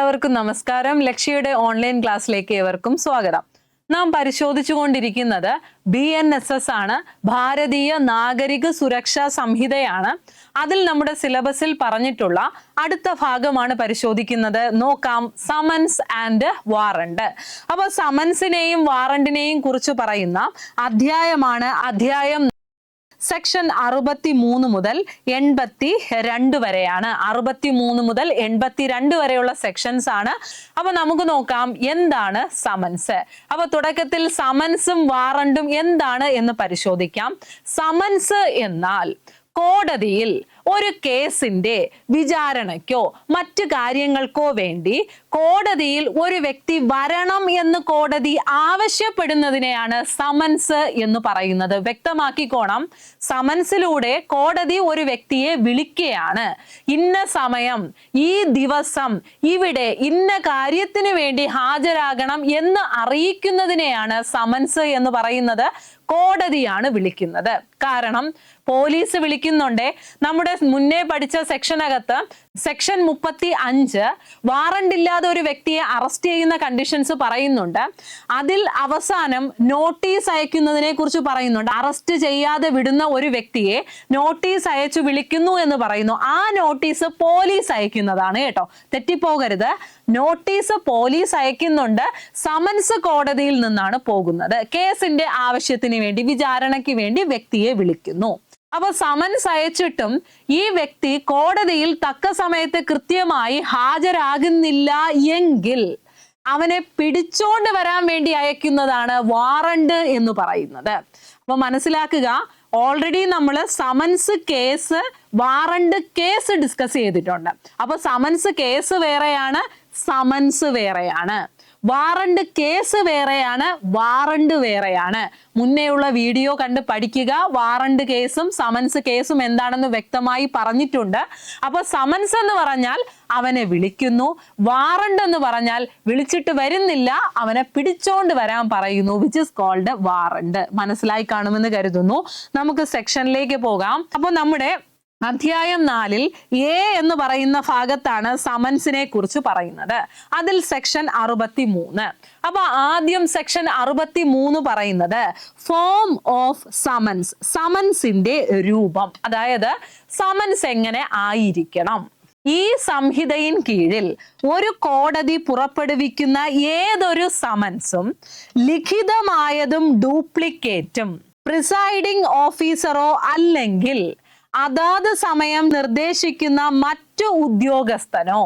എല്ലാവർക്കും നമസ്കാരം. ലക്ഷ്യയുടെ ഓൺലൈൻ ക്ലാസ്സിലേക്ക് ഏവർക്കും സ്വാഗതം. നാം പരിശോധിച്ചുകൊണ്ടിരിക്കുന്നത് BNSS ആണ്, ഭാരതീയ നാഗരിക സുരക്ഷാ സംഹിതയാണ്. അതിൽ നമ്മുടെ സിലബസിൽ പറഞ്ഞിട്ടുള്ള അടുത്ത ഭാഗമാണ് പരിശോധിക്കുന്നത്. നോക്കാം, സമൻസ് ആൻഡ് വാറണ്ട്. അപ്പോൾ സമൻസിനെയും വാറണ്ടിനെയും കുറിച്ച് പറയുന്ന അധ്യായമാണ് അധ്യായം സെക്ഷൻ 63 മുതൽ 82 വരെയാണ്. 63 മുതൽ 82 വരെയുള്ള സെക്ഷൻസ് ആണ്. അപ്പൊ നമുക്ക് നോക്കാം എന്താണ് സമൻസ്. അപ്പൊ തുടക്കത്തിൽ സമൻസും വാറണ്ടും എന്താണ് എന്ന് പരിശോധിക്കാം. സമൻസ് എന്നാൽ കോടതിയിൽ ഒരു കേസിന്റെ വിചാരണയ്ക്കോ മറ്റു കാര്യങ്ങൾക്കോ വേണ്ടി കോടതിയിൽ ഒരു വ്യക്തി വരണം എന്ന് കോടതി ആവശ്യപ്പെടുന്നതിനെയാണ് സമൻസ് എന്ന് പറയുന്നത്. വ്യക്തമാക്കിക്കോണം, സമൻസിലൂടെ കോടതി ഒരു വ്യക്തിയെ വിളിക്കുകയാണ്. ഇന്ന സമയം, ഈ ദിവസം, ഇവിടെ ഇന്ന കാര്യത്തിന് വേണ്ടി ഹാജരാകണം എന്ന് അറിയിക്കുന്നതിനെയാണ് സമൻസ് എന്ന് പറയുന്നത്. കോടതിയാണ് വിളിക്കുന്നത്. കാരണം പോലീസ് വിളിക്കുന്നുണ്ട്. നമ്മുടെ മുന്നേ പഠിച്ച സെക്ഷനകത്ത് സെക്ഷൻ 35 വാറണ്ട് ഇല്ലാതെ ഒരു വ്യക്തിയെ അറസ്റ്റ് ചെയ്യുന്ന കണ്ടീഷൻസ് പറയുന്നുണ്ട്. അതിൽ അവസാനം നോട്ടീസ് അയക്കുന്നതിനെ കുറിച്ച് പറയുന്നുണ്ട്. അറസ്റ്റ് ചെയ്യാതെ വിടുന്ന ഒരു വ്യക്തിയെ നോട്ടീസ് അയച്ചു വിളിക്കുന്നു എന്ന് പറയുന്നു. ആ നോട്ടീസ് പോലീസ് അയക്കുന്നതാണ് കേട്ടോ, തെറ്റിപ്പോകരുത്. നോട്ടീസ് പോലീസ് അയക്കുന്നുണ്ട്, സമൻസ് കോടതിയിൽ നിന്നാണ് പോകുന്നത്. കേസിന്റെ ആവശ്യത്തിന് വേണ്ടി, വിചാരണയ്ക്ക് വേണ്ടി വ്യക്തിയെ വിളിക്കുന്നു. അപ്പൊ സമൻസ് അയച്ചിട്ടും ഈ വ്യക്തി കോടതിയിൽ തക്ക സമയത്ത് കൃത്യമായി ഹാജരാകുന്നില്ല എങ്കിൽ അവനെ പിടിച്ചോണ്ട് വരാൻ വേണ്ടി അയക്കുന്നതാണ് വാറണ്ട് എന്ന് പറയുന്നത്. അപ്പൊ മനസ്സിലാക്കുക, ഓൾറെഡി നമ്മൾ summons case, warrant case discuss ചെയ്തിട്ടുണ്ട്. അപ്പൊ സമൻസ് കേസ് വേറെയാണ്, സമൻസ് വേറെയാണ്. വാറണ്ട് കേസ് വേറെയാണ്, വാറണ്ട് വേറെയാണ്. മുന്നേയുള്ള വീഡിയോ കണ്ട് പഠിക്കുക. വാറണ്ട് കേസും സമൻസ് കേസും എന്താണെന്ന് വ്യക്തമായി പറഞ്ഞിട്ടുണ്ട്. അപ്പൊ സമൻസ് എന്ന് പറഞ്ഞാൽ അവനെ വിളിക്കുന്നു, വാറണ്ട് എന്ന് പറഞ്ഞാൽ വിളിച്ചിട്ട് വരുന്നില്ല, അവനെ പിടിച്ചോണ്ട് വരാൻ പറയുന്നു, വിച്ച് ഇസ് കോൾഡ് വാറണ്ട്. മനസ്സിലായി കാണുമെന്ന് കരുതുന്നു. നമുക്ക് സെക്ഷനിലേക്ക് പോകാം. അപ്പൊ നമ്മുടെ അധ്യായം 4 എന്ന് പറയുന്ന ഭാഗത്താണ് സമൻസിനെ കുറിച്ച് പറയുന്നത്. അതിൽ സെക്ഷൻ 63. അപ്പൊ ആദ്യം സെക്ഷൻ 63 പറയുന്നത് ഫോം ഓഫ് സമൻസ്, സമൻസിന്റെ രൂപം, അതായത് സമൻസ് എങ്ങനെ ആയിരിക്കണം. ഈ സംഹിതയിൻ കീഴിൽ ഒരു കോടതി പുറപ്പെടുവിക്കുന്ന ഏതൊരു സമൻസും ലിഖിതമായതും ഡ്യൂപ്ലിക്കേറ്റും പ്രിസൈഡിംഗ് ഓഫീസറോ അല്ലെങ്കിൽ അതാത് സമയം നിർദ്ദേശിക്കുന്ന മറ്റു ഉദ്യോഗസ്ഥനോ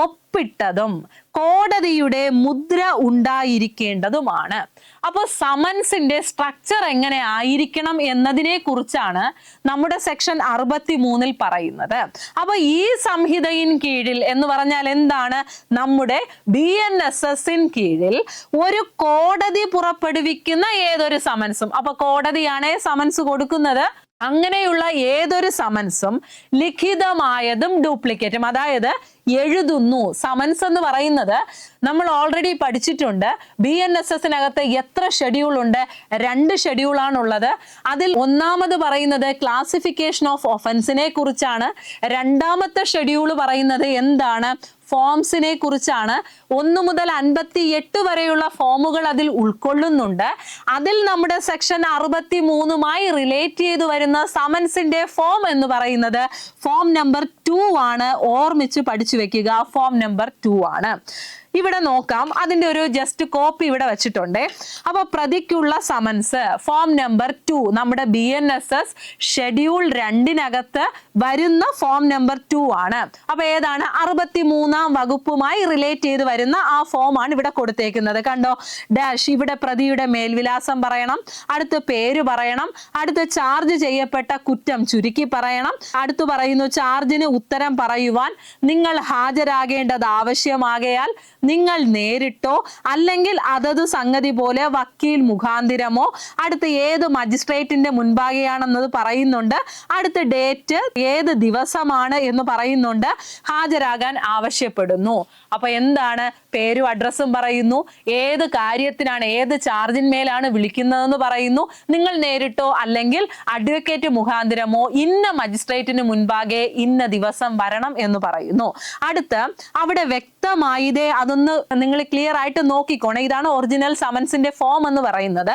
ഒപ്പിട്ടതും കോടതിയുടെ മുദ്ര ഉണ്ടായിരിക്കേണ്ടതുമാണ്. അപ്പൊ സമൻസിന്റെ സ്ട്രക്ചർ എങ്ങനെ ആയിരിക്കണം എന്നതിനെ കുറിച്ചാണ് നമ്മുടെ സെക്ഷൻ 63 പറയുന്നത്. അപ്പൊ ഈ സംഹിതയിൻ കീഴിൽ എന്ന് പറഞ്ഞാൽ എന്താണ്? നമ്മുടെ BNSS കീഴിൽ ഒരു കോടതി പുറപ്പെടുവിക്കുന്ന ഏതൊരു സമൻസും, അപ്പൊ കോടതിയാണ് സമൻസ് കൊടുക്കുന്നത്, അങ്ങനെയുള്ള ഏതൊരു സമൻസും ലിഖിതമായതും ഡ്യൂപ്ലിക്കേറ്റും, അതായത് എഴുതുന്നു. സമൻസ് എന്ന് പറയുന്നത് നമ്മൾ ഓൾറെഡി പഠിച്ചിട്ടുണ്ട്. BNSSനകത്ത് എത്ര ഷെഡ്യൂൾ ഉണ്ട്? 2 ഷെഡ്യൂളാണുള്ളത്. അതിൽ ഒന്നാമത് പറയുന്നത് ക്ലാസിഫിക്കേഷൻ ഓഫ് ഒഫൻസിനെ കുറിച്ചാണ്. രണ്ടാമത്തെ ഷെഡ്യൂൾ പറയുന്നത് എന്താണ്? ഫോംസിനെ കുറിച്ചാണ്. 1 മുതൽ 58 വരെയുള്ള ഫോമുകൾ അതിൽ ഉൾക്കൊള്ളുന്നുണ്ട്. അതിൽ നമ്മുടെ സെക്ഷൻ 63മായി റിലേറ്റ് ചെയ്തു വരുന്ന സമൻസിന്റെ ഫോം എന്ന് പറയുന്നത് ഫോം നമ്പർ 2 ആണ്. ഓർമ്മിച്ച് പഠിച്ചു വെക്കുക, ഫോം നമ്പർ 2 ആണ്. ഇവിടെ നോക്കാം, അതിന്റെ ഒരു ജസ്റ്റ് കോപ്പി ഇവിടെ വെച്ചിട്ടുണ്ട്. അപ്പൊ പ്രതിക്കുള്ള സമൻസ് ഫോം നമ്പർ 2 നമ്മുടെ BNSS ഷെഡ്യൂൾ 2 വരുന്ന ഫോം നമ്പർ 2 ആണ്. അപ്പൊ ഏതാണ്? 63-ാം വകുപ്പുമായി റിലേറ്റ് ചെയ്ത് വരുന്ന ആ ഫോം ആണ് ഇവിടെ കൊടുത്തേക്കുന്നത്. കണ്ടോ, ഡാഷ്, ഇവിടെ പ്രതിയുടെ മേൽവിലാസം പറയണം, അടുത്ത് പേര് പറയണം, അടുത്ത് ചാർജ് ചെയ്യപ്പെട്ട കുറ്റം ചുരുക്കി പറയണം, അടുത്ത് പറയുന്നു ചാർജിന് ഉത്തരം പറയുവാൻ നിങ്ങൾ ഹാജരാകേണ്ടത് ആവശ്യമാകയാൽ നിങ്ങൾ നേരിട്ടോ അല്ലെങ്കിൽ അതത് സംഗതി പോലെ വക്കീൽ മുഖാന്തിരമോ, അടുത്ത ഏത് മജിസ്ട്രേറ്റിന്റെ മുൻപാകെയാണെന്നത് പറയുന്നുണ്ട്, അടുത്ത ഡേറ്റ് ഏത് ദിവസമാണ് എന്ന് പറയുന്നുണ്ട്, ഹാജരാകാൻ ആവശ്യപ്പെടുന്നു. അപ്പൊ എന്താണ്? പേരും അഡ്രസ്സും പറയുന്നു, ഏത് കാര്യത്തിനാണ് ഏത് ചാർജിന്മേലാണ് വിളിക്കുന്നതെന്ന് പറയുന്നു, നിങ്ങൾ നേരിട്ടോ അല്ലെങ്കിൽ അഡ്വക്കേറ്റ് മുഖാന്തിരമോ ഇന്ന മജിസ്ട്രേറ്റിന് മുൻപാകെ ഇന്ന ദിവസം വരണം എന്ന് പറയുന്നു. അടുത്ത് അവിടെ വ്യക്തമായതേ അതൊന്ന് നിങ്ങൾ ക്ലിയർ ആയിട്ട് നോക്കിക്കോണേ. ഇതാണ് ഒറിജിനൽ സമൻസിന്റെ ഫോം എന്ന് പറയുന്നത്.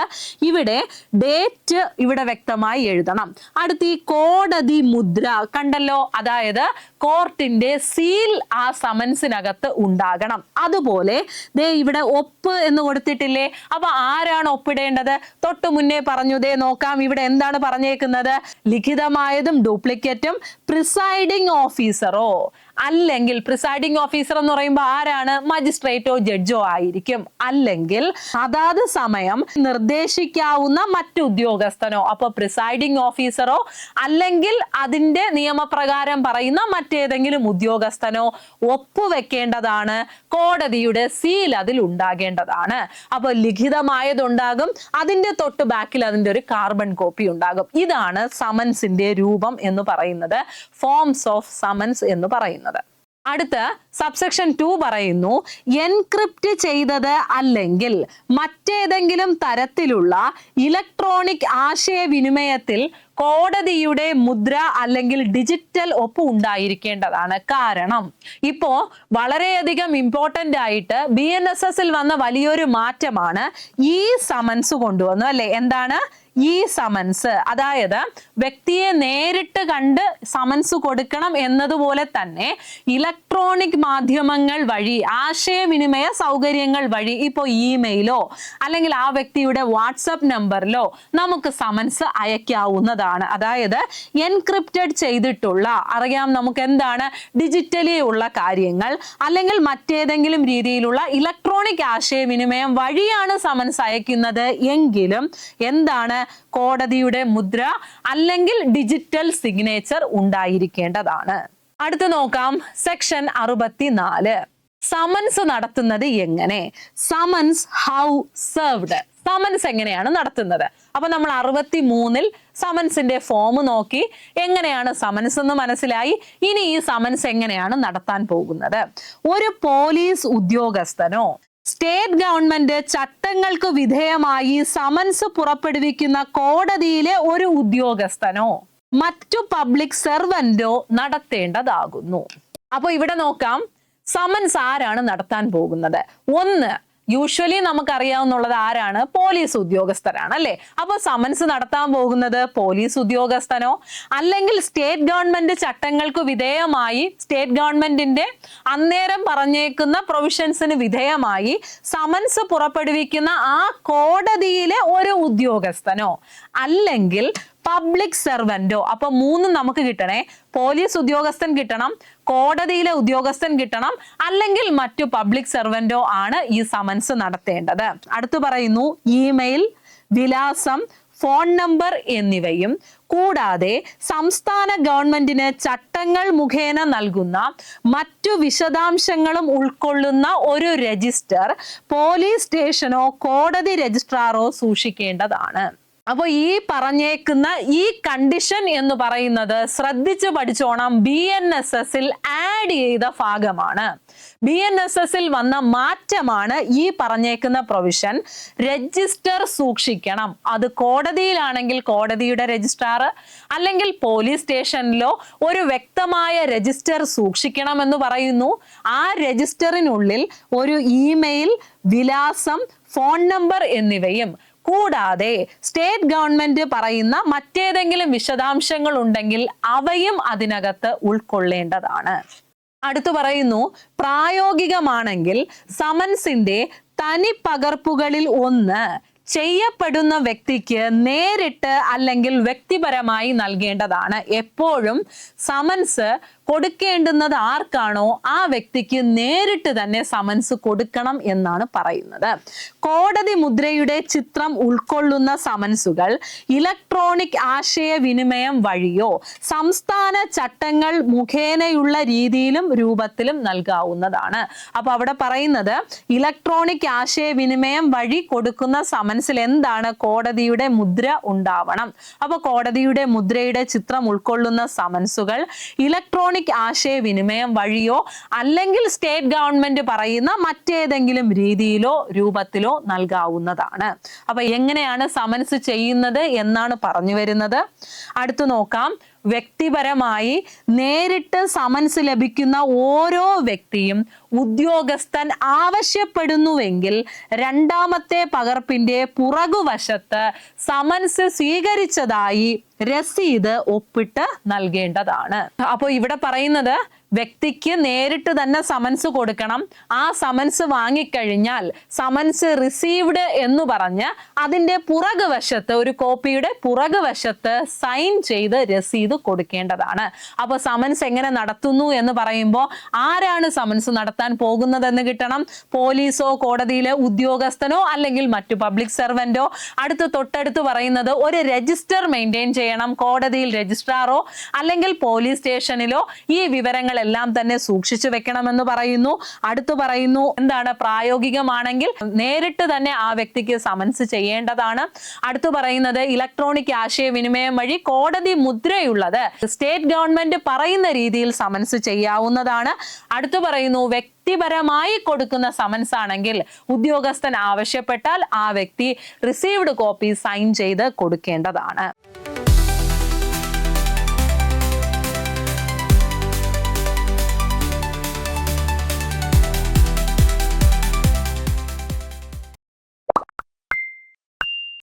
ഇവിടെ ഡേറ്റ് ഇവിടെ വ്യക്തമായി എഴുതണം. അടുത്ത് ഈ കോടതി മുദ്ര കണ്ടല്ലോ, അതായത് കോർട്ടിന്റെ സീൽ ആ സമൻസിനകത്ത് ഉണ്ടാകണം. അതുപോലെ ദേ ഇവിടെ ഒപ്പ് എന്ന് കൊടുത്തിട്ടില്ലേ, അപ്പൊ ആരാണ് ഒപ്പിടേണ്ടത്? തൊട്ട് മുന്നേ പറഞ്ഞു, ദേ നോക്കാം ഇവിടെ എന്താണ് പറഞ്ഞേക്കുന്നത്, ലിഖിതമായതും ഡ്യൂപ്ലിക്കേറ്റും പ്രിസൈഡിംഗ് ഓഫീസറോ അല്ലെങ്കിൽ പ്രിസൈഡിംഗ് ഓഫീസർ എന്ന് പറയുമ്പോൾ ആരാണ്? മജിസ്ട്രേറ്റോ ജഡ്ജോ ആയിരിക്കും, അല്ലെങ്കിൽ അതാത് സമയം നിർദ്ദേശിക്കാവുന്ന മറ്റു ഉദ്യോഗസ്ഥനോ. അപ്പൊ പ്രിസൈഡിംഗ് ഓഫീസറോ അല്ലെങ്കിൽ അതിന്റെ നിയമപ്രകാരം പറയുന്ന മറ്റേതെങ്കിലും ഉദ്യോഗസ്ഥനോ ഒപ്പുവെക്കേണ്ടതാണ്. കോടതിയുടെ സീൽ അതിൽ ഉണ്ടാകേണ്ടതാണ്. അപ്പൊ ലിഖിതമായതുണ്ടാകും, അതിന്റെ തൊട്ട് ബാക്കിൽ അതിന്റെ ഒരു കാർബൺ കോപ്പി ഉണ്ടാകും. ഇതാണ് സമൻസിന്റെ രൂപം എന്ന് പറയുന്നത്, ഫോംസ് ഓഫ് സമൻസ് എന്ന് പറയുന്നത്. അടുത്ത സബ്സെക്ഷൻ 2 പറയുന്നു, എൻക്രിപ്റ്റ് ചെയ്തത് അല്ലെങ്കിൽ മറ്റേതെങ്കിലും തരത്തിലുള്ള ഇലക്ട്രോണിക് ആശയവിനിമയത്തിൽ കോടതിയുടെ മുദ്ര അല്ലെങ്കിൽ ഡിജിറ്റൽ ഒപ്പ് ഉണ്ടായിരിക്കേണ്ടതാണ്. കാരണം ഇപ്പോ വളരെയധികം ഇമ്പോർട്ടന്റ് ആയിട്ട് BNSS വന്ന വലിയൊരു മാറ്റമാണ് ഈ സമൻസ് കൊണ്ടുവന്നു അല്ലെ. എന്താണ് ഈ സമൻസ്? അതായത് വ്യക്തിയെ നേരിട്ട് കണ്ട് സമൻസ് കൊടുക്കണം എന്നതുപോലെ തന്നെ ഇലക്ട്രോണിക് മാധ്യമങ്ങൾ വഴി, ആശയവിനിമയ സൗകര്യങ്ങൾ വഴി, ഇപ്പോൾ ഇമെയിലോ അല്ലെങ്കിൽ ആ വ്യക്തിയുടെ വാട്സപ്പ് നമ്പറിലോ നമുക്ക് സമൻസ് അയക്കാവുന്നതാണ്. അതായത് എൻക്രിപ്റ്റഡ് ചെയ്തിട്ടുള്ള, അറിയാം നമുക്ക് എന്താണ്, ഡിജിറ്റലി ഉള്ള കാര്യങ്ങൾ അല്ലെങ്കിൽ മറ്റേതെങ്കിലും രീതിയിലുള്ള ഇലക്ട്രോണിക് ആശയവിനിമയം വഴിയാണ് സമൻസ് അയക്കുന്നത് എങ്കിലും എന്താണ്, കോടതിയുടെ മുദ്ര അല്ലെങ്കിൽ ഡിജിറ്റൽ സിഗ്നേച്ചർ ഉണ്ടായിരിക്കേണ്ടതാണ്. അടുത്ത് നോക്കാം സെക്ഷൻ 64. സമൻസ് നടത്തുന്നത് എങ്ങനെ? Summons how served. സമൻസ് എങ്ങനെയാണ് നടത്തുന്നത്? അപ്പൊ നമ്മൾ 63 സമൻസിന്റെ ഫോം നോക്കി, എങ്ങനെയാണ് സമൻസ് എന്ന് മനസ്സിലായി. ഇനി ഈ സമൻസ് എങ്ങനെയാണ് നടത്താൻ പോകുന്നത്? ഒരു പോലീസ് ഉദ്യോഗസ്ഥനോ സ്റ്റേറ്റ് ഗവൺമെന്റ് ചട്ടങ്ങൾക്ക് വിധേയമായി സമൻസ് പുറപ്പെടുവിക്കുന്ന കോടതിയിലെ ഒരു ഉദ്യോഗസ്ഥനോ മറ്റു പബ്ലിക് സെർവന്റോ നടത്തേണ്ടതാകുന്നു. അപ്പൊ ഇവിടെ നോക്കാം, സമൻസ് ആരാണ് നടത്താൻ പോകുന്നത്? ഒന്ന്, യൂഷ്വലി നമുക്കറിയാവുന്നുള്ളത് ആരാണ്? പോലീസ് ഉദ്യോഗസ്ഥരാണ് അല്ലെ. അപ്പൊ സമൻസ് നടത്താൻ പോകുന്നത് പോലീസ് ഉദ്യോഗസ്ഥനോ അല്ലെങ്കിൽ സ്റ്റേറ്റ് ഗവൺമെന്റ് ചട്ടങ്ങൾക്ക് വിധേയമായി, സ്റ്റേറ്റ് ഗവൺമെന്റിന്റെ അന്നേരം പറഞ്ഞേക്കുന്ന പ്രൊവിഷൻസിന് വിധേയമായി സമൻസ് പുറപ്പെടുവിക്കുന്ന ആ കോടതിയിലെ ഒരു ഉദ്യോഗസ്ഥനോ അല്ലെങ്കിൽ പബ്ലിക് സെർവന്റോ. അപ്പൊ 3 നമുക്ക് കിട്ടണേ. പോലീസ് ഉദ്യോഗസ്ഥൻ കിട്ടണം, കോടതിയിലെ ഉദ്യോഗസ്ഥൻ കിട്ടണം, അല്ലെങ്കിൽ മറ്റു പബ്ലിക് സെർവന്റോ ആണ് ഈ സമൻസ് നടത്തേണ്ടത്. അടുത്ത് പറയുന്നു, ഇമെയിൽ, വിലാസം, ഫോൺ നമ്പർ എന്നിവയും കൂടാതെ സംസ്ഥാന ഗവൺമെന്റിന് ചട്ടങ്ങൾ മുഖേന നൽകുന്ന മറ്റു വിശദാംശങ്ങളും ഉൾക്കൊള്ളുന്ന ഒരു രജിസ്റ്റർ പോലീസ് സ്റ്റേഷനോ കോടതി രജിസ്ട്രാറോ സൂക്ഷിക്കേണ്ടതാണ്. അപ്പൊ ഈ പറഞ്ഞേക്കുന്ന ഈ കണ്ടീഷൻ എന്ന് പറയുന്നത് ശ്രദ്ധിച്ച് പഠിച്ചോണം, BNSS ആഡ് ചെയ്ത ഭാഗമാണ്. BNSS വന്ന മാറ്റമാണ് ഈ പറഞ്ഞേക്കുന്ന പ്രൊവിഷൻ. രജിസ്റ്റർ സൂക്ഷിക്കണം. അത് കോടതിയിലാണെങ്കിൽ കോടതിയുടെ രജിസ്ട്രാർ, അല്ലെങ്കിൽ പോലീസ് സ്റ്റേഷനിലോ ഒരു വ്യക്തമായ രജിസ്റ്റർ സൂക്ഷിക്കണം എന്ന് പറയുന്നു. ആ രജിസ്റ്ററിനുള്ളിൽ ഒരു ഇമെയിൽ, വിലാസം, ഫോൺ നമ്പർ എന്നിവയും കൂടാതെ സ്റ്റേറ്റ് ഗവൺമെന്റ് പറയുന്ന മറ്റേതെങ്കിലും വിശദാംശങ്ങൾ ഉണ്ടെങ്കിൽ അവയും അതിനകത്ത് ഉൾക്കൊള്ളേണ്ടതാണ്. അടുത്തു പറയുന്നു, പ്രായോഗികമാണെങ്കിൽ സമൻസിന്റെ തനി പകർപ്പുകളിൽ ഒന്ന് ചെയ്യപ്പെടുന്ന വ്യക്തിക്ക് നേരിട്ട് അല്ലെങ്കിൽ വ്യക്തിപരമായി നൽകേണ്ടതാണ്. എപ്പോഴും സമൻസ് കൊടുക്കേണ്ടുന്നത് ആർക്കാണോ ആ വ്യക്തിക്ക് നേരിട്ട് തന്നെ സമൻസ് കൊടുക്കണം എന്നാണ് പറയുന്നത്. കോടതി മുദ്രയുടെ ചിത്രം ഉൾക്കൊള്ളുന്ന സമൻസുകൾ ഇലക്ട്രോണിക് ആശയവിനിമയം വഴിയോ സംസ്ഥാന ചട്ടങ്ങൾ മുഖേനയുള്ള രീതിയിലും രൂപത്തിലും നൽകാവുന്നതാണ്. അപ്പൊ അവിടെ പറയുന്നത് ഇലക്ട്രോണിക് ആശയവിനിമയം വഴി കൊടുക്കുന്ന സമൻസിൽ എന്താണ്? കോടതിയുടെ മുദ്ര ഉണ്ടാവണം. അപ്പൊ കോടതിയുടെ മുദ്രയുടെ ചിത്രം ഉൾക്കൊള്ളുന്ന സമൻസുകൾ ഇലക്ട്രോണിക് ആശയവിനിമയം വഴിയോ അല്ലെങ്കിൽ സ്റ്റേറ്റ് ഗവൺമെന്റ് പറയുന്ന മറ്റേതെങ്കിലും രീതിയിലോ രൂപത്തിലോ നൽകാവുന്നതാണ്. അപ്പൊ എങ്ങനെയാണ് സമൻസ് ചെയ്യുന്നത് എന്നാണ് പറഞ്ഞു വരുന്നത്. അടുത്തു നോക്കാം. വ്യക്തിപരമായി നേരിട്ട് സമൻസ് ലഭിക്കുന്ന ഓരോ വ്യക്തിയും ഉദ്യോഗസ്ഥൻ ആവശ്യപ്പെടുന്നുവെങ്കിൽ രണ്ടാമത്തെ പകർപ്പിന്റെ പുറകുവശത്ത് സമൻസ് സ്വീകരിച്ചതായി രസീത് ഒപ്പിട്ട് നൽകേണ്ടതാണ്. അപ്പോൾ ഇവിടെ പറയുന്നത് വ്യക്തിക്ക് നേരിട്ട് തന്നെ സമൻസ് കൊടുക്കണം. ആ സമൻസ് വാങ്ങിക്കഴിഞ്ഞാൽ സമൻസ് റിസീവ്ഡ് എന്ന് പറഞ്ഞ് അതിന്റെ പുറകുവശത്ത്, ഒരു കോപ്പിയുടെ പുറകുവശത്ത് സൈൻ ചെയ്ത് രസീത് കൊടുക്കേണ്ടതാണ്. അപ്പൊ സമൻസ് എങ്ങനെ നടത്തുന്നു എന്ന് പറയുമ്പോൾ ആരാണ് സമൻസ് നടത്താൻ പോകുന്നതെന്ന് കിട്ടണം. പോലീസോ കോടതിയിലെ ഉദ്യോഗസ്ഥനോ അല്ലെങ്കിൽ മറ്റു പബ്ലിക് സർവന്റോ. തൊട്ടടുത്ത് പറയുന്നത് ഒരു രജിസ്റ്റർ മെയിൻറ്റെയിൻ ചെയ്യണം. കോടതിയിൽ രജിസ്ട്രാറോ അല്ലെങ്കിൽ പോലീസ് സ്റ്റേഷനിലോ ഈ വിവരങ്ങൾ എല്ലാം തന്നെ സൂക്ഷിച്ചു വെക്കണമെന്ന് പറയുന്നു. അടുത്തു പറയുന്നു എന്താണ്? പ്രായോഗികമാണെങ്കിൽ നേരിട്ട് തന്നെ ആ വ്യക്തിക്ക് സമൻസ് ചെയ്യേണ്ടതാണ്. അടുത്തു പറയുന്നത് ഇലക്ട്രോണിക് ആശയവിനിമയം വഴി കോടതി മുദ്രയുള്ളത് സ്റ്റേറ്റ് ഗവൺമെന്റ് പറയുന്ന രീതിയിൽ സമൻസ് ചെയ്യാവുന്നതാണ്. അടുത്തു പറയുന്നു വ്യക്തിപരമായി കൊടുക്കുന്ന സമൻസ് ആണെങ്കിൽ ഉദ്യോഗസ്ഥൻ ആവശ്യപ്പെട്ടാൽ ആ വ്യക്തി റിസീവ്ഡ് കോപ്പി സൈൻ ചെയ്ത് കൊടുക്കേണ്ടതാണ്.